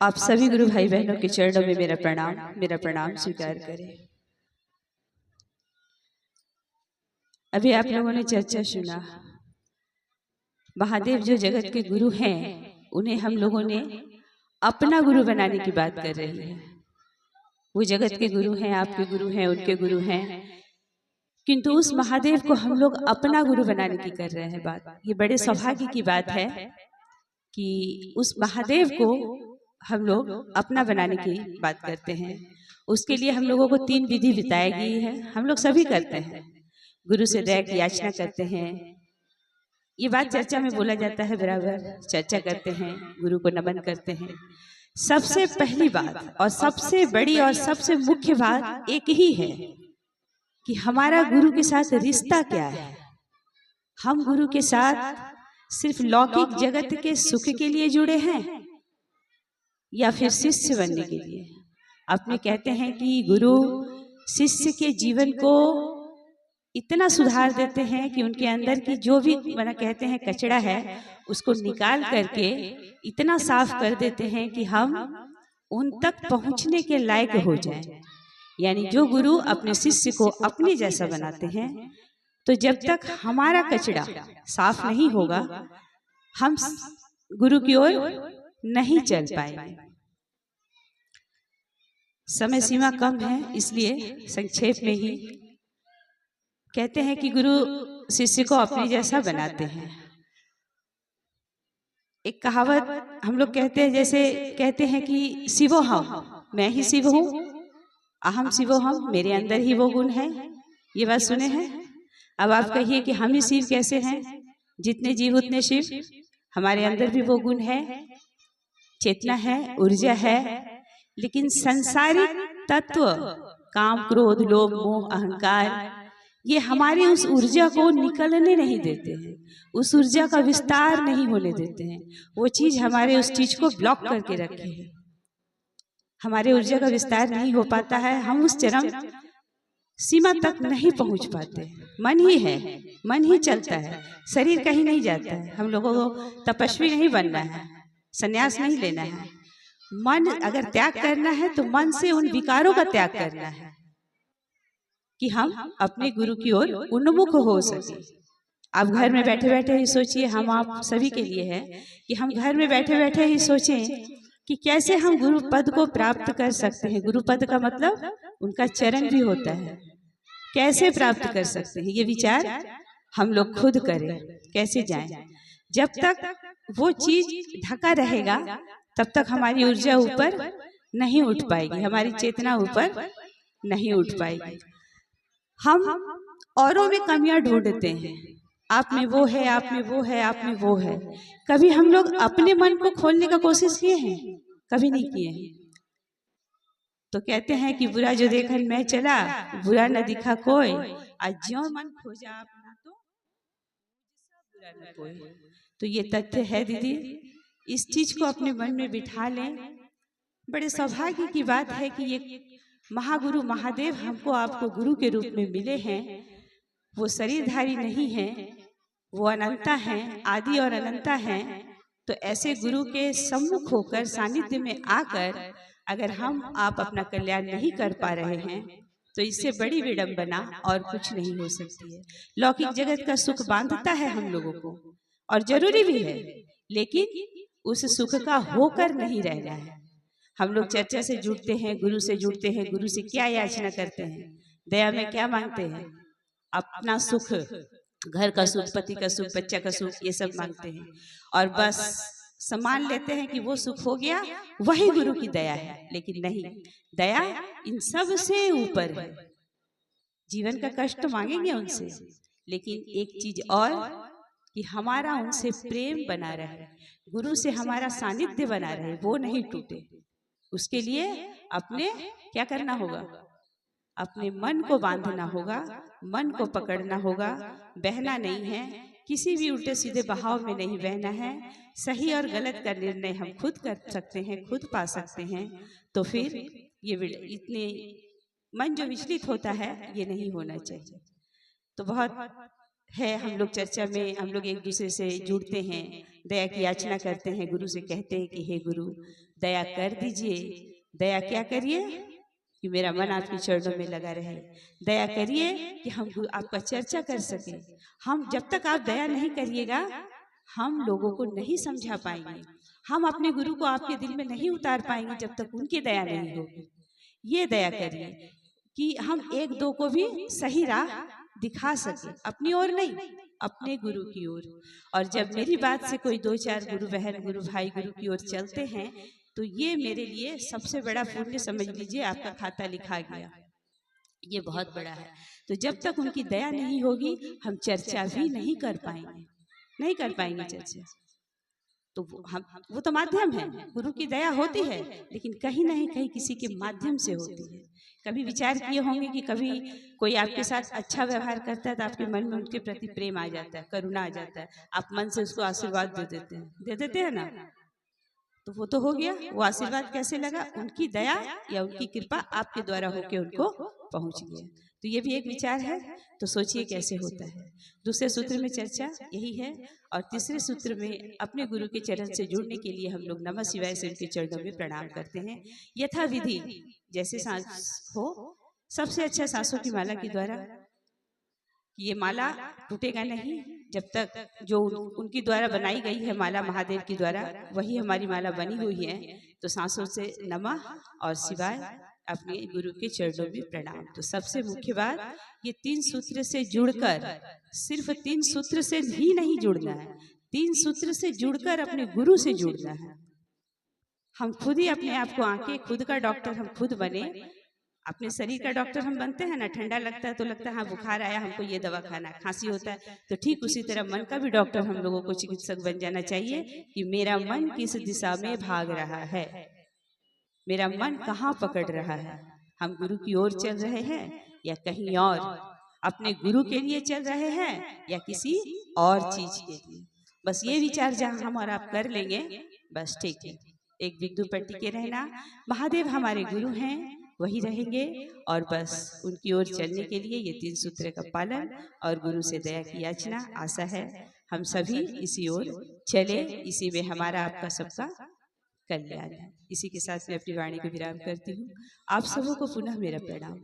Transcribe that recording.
आप सभी गुरु भाई बहनों के चरणों में मेरा प्रणाम स्वीकार करें। अभी आप लोगों ने चर्चा सुना, महादेव जो जगत के गुरु हैं उन्हें हम लोगों ने अपना गुरु बनाने की बात कर रही है। वो जगत के गुरु हैं, आपके गुरु हैं, उनके गुरु हैं, किंतु उस महादेव को हम लोग अपना गुरु बनाने की कर रहे हैं बात। ये बड़े सौभाग्य की बात है कि उस महादेव को हम लोग अपना बनाने की बात करते हैं। उसके लिए हम लोगों को 3 विधि बताई गई है, हम लोग सभी करते हैं। गुरु से दया की याचना करते हैं, ये बात चर्चा में बोला जाता है, बराबर चर्चा करते हैं, गुरु को नमन करते हैं। सबसे पहली बात और सबसे बड़ी और सबसे मुख्य बात एक ही है कि हमारा गुरु के साथ रिश्ता क्या है। हम गुरु के साथ सिर्फ लौकिक जगत के सुख के लिए जुड़े हैं या फिर शिष्य बनने के लिए। अपने कहते हैं कि गुरु शिष्य के जीवन को इतना सुधार देते हैं कि उनके अंदर की जो भी कहते हैं कचरा है उसको निकाल करके इतना साफ कर देते हैं कि हम उन तक पहुंचने के लायक हो जाएं। यानी जो गुरु अपने शिष्य को अपने जैसा बनाते हैं, तो जब तक हमारा कचरा साफ नहीं होगा हम गुरु की ओर नहीं चल पाएंगे। समय सीमा कम है, इसलिए संक्षेप में ही कहते हैं कि गुरु शिष्य को अपने जैसा बनाते हैं। एक कहावत हम लोग कहते हैं, जैसे कहते हैं कि शिवोहम, मैं ही शिव हूँ, अहम शिवोहम, मेरे अंदर ही वो गुण है। ये बात सुने हैं? अब आप कहिए कि हम ही शिव कैसे हैं? जितने जीव उतने शिव, हमारे अंदर भी वो गुण है, चेतना है, ऊर्जा है, लेकिन संसारिक तत्व काम, क्रोध, लोभ, मोह, अहंकार ये हमारी उस ऊर्जा को निकलने नहीं देते हैं, उस ऊर्जा का विस्तार नहीं होने देते हैं। वो चीज हमारे उस चीज को ब्लॉक करके रखे है, हमारे ऊर्जा का विस्तार नहीं हो पाता है, हम उस चरम सीमा तक नहीं पहुंच पाते। मन ही है, मन ही चलता है, शरीर कहीं नहीं जाता है। हम लोगों को तपस्वी नहीं बनना है, संन्यास नहीं लेना है। मन अगर त्याग करना है तो मन से उन विकारों का त्याग करना है कि हम अपने गुरु की ओर उन्मुख हो सके। आप घर में बैठे बैठे ही सोचिए, हम आप सभी के लिए है कि हम घर में बैठे बैठे ही सोचें कि कैसे हम गुरु पद को प्राप्त कर सकते हैं। गुरु पद का मतलब उनका चरण भी होता है, कैसे प्राप्त कर सकते हैं ये विचार हम लोग खुद करें, कैसे जाएं। जब तक वो चीज ढका रहेगा तब तक हमारी ऊर्जा ऊपर नहीं उठ पाएगी, हमारी चेतना ऊपर नहीं उठ पाएगी। हम औरों में कमियां ढूंढते हैं, आप में वो है, आप में वो है, आप में वो है। कभी हम लोग अपने मन को खोलने का कोशिश किए हैं? कभी नहीं किए हैं। तो कहते हैं कि बुरा जो देखन मैं चला, बुरा न दिखा कोई, आज ज्यों मन खोजा अपना तो बुरा न कोई। तो ये तथ्य है दीदी, इस चीज को अपने मन में बिठा लें। बड़े सौभाग्य की बात है कि ये महागुरु महादेव हमको आपको गुरु के रूप में मिले हैं। वो शरीरधारी नहीं है, वो अनंता हैं, आदि और अनंता हैं। तो ऐसे गुरु के सम्मुख होकर, सानिध्य में आकर अगर हम आप अपना कल्याण नहीं कर पा रहे हैं तो इससे बड़ी विडंबना और कुछ नहीं हो सकती है। लौकिक जगत का सुख बांधता है हम लोगों को और जरूरी भी है, लेकिन उस सुख का होकर नहीं रहना है। हम लोग चर्चा से जुड़ते हैं, गुरु से जुड़ते हैं, गुरु से क्या याचना करते हैं, दया में क्या मांगते हैं? अपना सुख, घर का सुख, पति का सुख, बच्चा का सुख, ये सब मांगते हैं और बस सम्मान लेते हैं कि वो सुख हो गया, वही गुरु की दया है। लेकिन नहीं, दया इन सब से ऊपर है। जीवन का कष्ट मांगेंगे उनसे, लेकिन एक चीज और कि हमारा उनसे प्रेम बना रहे, गुरु से हमारा सानिध्य बना रहे, वो नहीं टूटे। उसके लिए अपने क्या करना होगा? अपने मन को बांधना होगा, मन को पकड़ना होगा, बहना नहीं है, किसी भी उल्टे सीधे बहाव में नहीं बहना है। सही और गलत का निर्णय हम खुद कर सकते हैं, खुद पा सकते हैं। तो फिर ये इतने मन जो विचलित होता है ये नहीं होना चाहिए। तो बहुत है हम लोग चर्चा में, हम लोग एक दूसरे से जुड़ते हैं, दया की याचना करते हैं, गुरु से कहते हैं कि हे गुरु दया कर दीजिए। दया क्या करिए कि मेरा मन आपके चरणों में लगा रहे। दया करिए कि हम आपका चर्चा कर सके। हम जब तक आप दया नहीं करिएगा हम लोगों को नहीं समझा पाएंगे, हम अपने गुरु को आपके दिल में नहीं उतार पाएंगे जब तक उनकी दया नहीं होगी। ये दया करिए कि हम एक दो को भी सही राह दिखा सके, अपनी ओर नहीं अपने गुरु की ओर। और जब मेरी बात से कोई दो चार गुरु बहन गुरु भाई गुरु की ओर चलते हैं तो ये मेरे लिए सबसे बड़ा पुण्य समझ लीजिए, आपका खाता लिखा गया, ये बहुत बड़ा है। तो जब तक उनकी दया नहीं होगी हम चर्चा भी नहीं कर पाएंगे, नहीं कर पाएंगे चर्चा। तो वो तो माध्यम है, गुरु की दया होती है लेकिन कहीं ना कहीं किसी के माध्यम से होती है। कभी विचार किए होंगे कि कभी कोई आपके साथ अच्छा व्यवहार करता है तो आपके मन में उनके प्रति प्रेम आ जाता है, करुणा आ जाता है, आप मन से उसको आशीर्वाद दे देते हैं ना। तो वो तो हो गया, वो आशीर्वाद कैसे लगा, उनकी दया या उनकी कृपा आपके द्वारा होके उनको पहुंच गया। तो ये भी एक विचार है, तो सोचिए कैसे होता है। दूसरे सूत्र में चर्चा यही है। और तीसरे सूत्र में अपने गुरु के चरण से जुड़ने के लिए हम लोग नमः शिवाय से उनके चरणों में प्रणाम करते हैं। यथा विधि जैसे सांस हो, सबसे अच्छा सांसों की माला के द्वारा। ये माला टूटेगा नहीं जब तक जो उनकी द्वारा बनाई गई है माला महादेव की द्वारा, वही हमारी माला बनी हुई है। तो सांसों से नमः और शिवाय, अपने गुरु के चरणों में प्रणाम। तो सबसे मुख्य बात, ये 3 सूत्र से जुड़कर, सिर्फ 3 सूत्र से ही नहीं जुड़ना है, 3 सूत्र से जुड़कर अपने गुरु से जुड़ना है। हम खुद ही अपने आप को आके खुद का डॉक्टर हम खुद बने। अपने शरीर का डॉक्टर हम बनते हैं ना, ठंडा लगता है तो लगता है हाँ बुखार आया हमको ये दवा खाना है, खांसी होता है तो ठीक उसी तरह मन का भी डॉक्टर हम लोगों को चिकित्सक बन जाना चाहिए कि मेरा मन किस दिशा में भाग रहा है, मेरा मन कहाँ पकड़ रहा है, हम गुरु की ओर चल रहे हैं या कहीं और, अपने गुरु के लिए चल रहे हैं या किसी और चीज के लिए। बस ये विचार जहाँ हम और आप कर लेंगे बस ठीक है, एक बिंदु पर टिके रहना। महादेव हमारे गुरु हैं, वही रहेंगे और बस उनकी ओर चलने के लिए ये 3 सूत्र का पालन और गुरु से दया की याचना। आशा है हम सभी इसी ओर चले, इसी में हमारा आपका सबका कल्याण है। इसी के साथ मैं अपनी वाणी को विराम करती हूँ। आप सबों को पुनः मेरा प्रणाम।